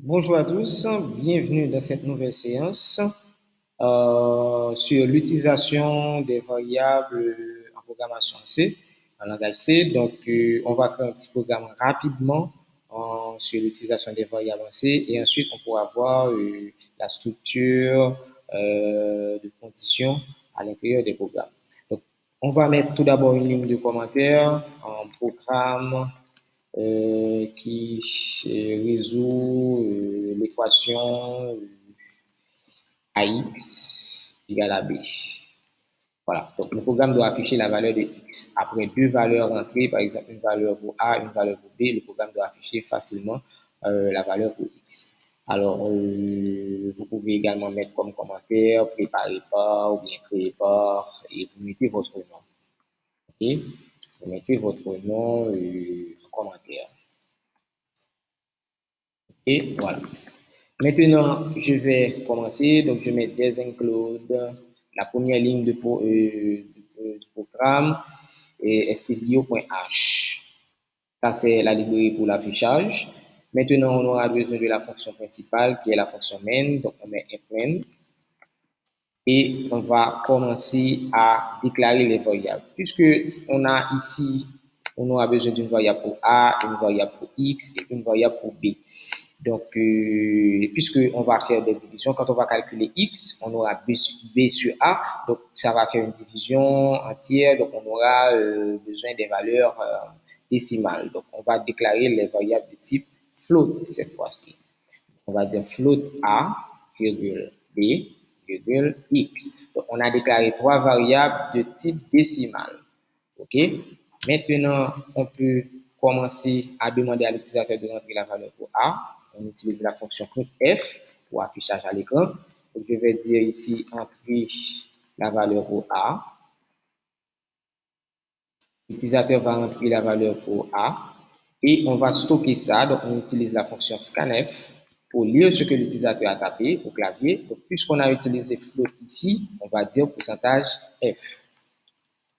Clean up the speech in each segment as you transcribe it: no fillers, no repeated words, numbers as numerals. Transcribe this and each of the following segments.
Bonjour à tous, bienvenue dans cette nouvelle séance sur l'utilisation des variables en programmation C, en langage C. Donc, on va créer un petit programme rapidement sur l'utilisation des variables en C et ensuite on pourra voir la structure de conditions à l'intérieur des programmes. Donc, on va mettre tout d'abord une ligne de commentaires en programme qui résout l'équation AX égale à B. Voilà, donc le programme doit afficher la valeur de X. Après deux valeurs rentrées, par exemple une valeur pour A, une valeur pour B, le programme doit afficher facilement la valeur pour X. Alors, vous pouvez également mettre comme commentaire préparé par ou bien créé par et vous mettez votre nom. Ok, vous mettez votre nom en commentaire. Et voilà. Maintenant, je vais commencer. Donc, je mets des include. La première ligne du programme est studio.h. Ça, c'est la librairie pour l'affichage. Maintenant, on aura besoin de la fonction principale qui est la fonction main. Donc, on met main et on va commencer à déclarer les variables. Puisque on a ici, on aura besoin d'une variable pour A, une variable pour X et une variable pour B. Donc, puisqu'on va faire des divisions, quand on va calculer X, on aura B sur A, donc ça va faire une division entière, donc on aura besoin des valeurs décimales. Donc, on va déclarer les variables de type float cette fois-ci. On va dire float A, virgule B, virgule X. Donc, on a déclaré trois variables de type décimal. OK? Maintenant, on peut commencer à demander à l'utilisateur de rentrer la valeur pour A. On utilise la fonction printf pour affichage à l'écran. Donc, je vais dire ici entrer la valeur pour A. L'utilisateur va entrer la valeur pour A et on va stocker ça. Donc, on utilise la fonction scanf pour lire ce que l'utilisateur a tapé au clavier. Donc, puisqu'on a utilisé float ici, on va dire pourcentage F.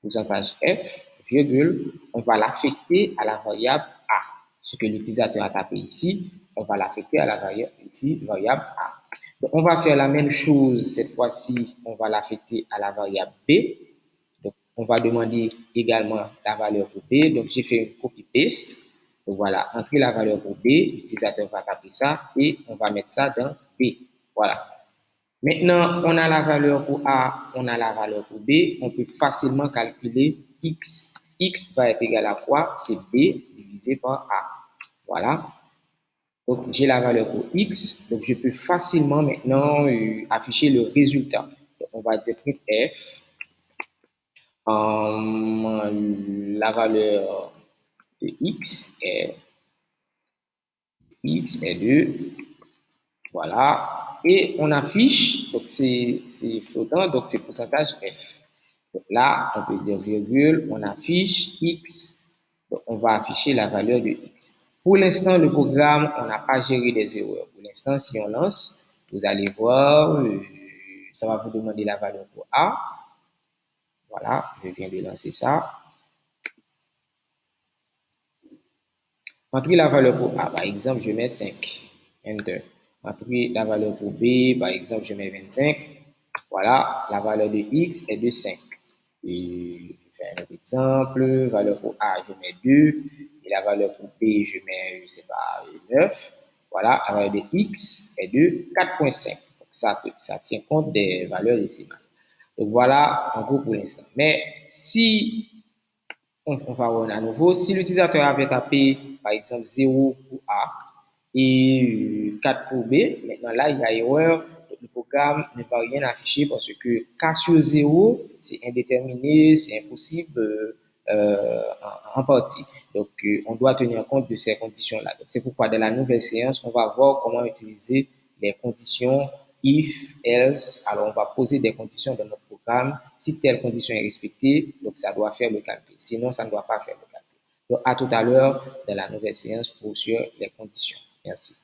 Pourcentage F, virgule, on va l'affecter à la variable A. Ce que l'utilisateur a tapé ici, on va l'affecter à la variable ici, variable A. Donc, on va faire la même chose, cette fois-ci, on va l'affecter à la variable B. Donc, on va demander également la valeur pour B. Donc, j'ai fait une copy-paste. Donc, voilà, entrer la valeur pour B, l'utilisateur va taper ça et on va mettre ça dans B. Voilà. Maintenant, on a la valeur pour A, on a la valeur pour B. On peut facilement calculer X. X va être égal à quoi? C'est B divisé par A. Voilà. Donc, j'ai la valeur pour X. Donc, je peux facilement maintenant afficher le résultat. Donc, on va dire printf. La valeur de X est 2. Voilà. Et on affiche, donc c'est flottant, donc c'est pourcentage F. Donc là, on peut dire virgule, on affiche X. Donc on va afficher la valeur de X. Pour l'instant, le programme, on n'a pas géré des erreurs. Pour l'instant, si on lance, vous allez voir, ça va vous demander la valeur pour A. Voilà, je viens de lancer ça. Entrer la valeur pour A, par exemple, je mets 5. Enter. Entrer la valeur pour B, par exemple, je mets 25. Voilà, la valeur de X est de 5. Et je fais un autre exemple. Valeur pour A, je mets 2. Et la valeur pour B, je mets, je sais pas, 9. Voilà, la valeur de X est de 4,5. Donc, ça tient compte des valeurs décimales. Donc, voilà, en gros, pour l'instant. Mais si on va voir à nouveau. Si l'utilisateur avait tapé, par exemple, 0 pour A et 4 pour B, maintenant là, il y a erreur. Le programme ne va rien afficher parce que K sur 0, c'est indéterminé, c'est impossible en partie. Donc, on doit tenir compte de ces conditions-là. Donc, c'est pourquoi dans la nouvelle séance, on va voir comment utiliser les conditions if, else. Alors, on va poser des conditions dans notre programme. Si telle condition est respectée, donc ça doit faire le calcul. Sinon, ça ne doit pas faire le calcul. Donc, à tout à l'heure dans la nouvelle séance pour sur les conditions. Merci.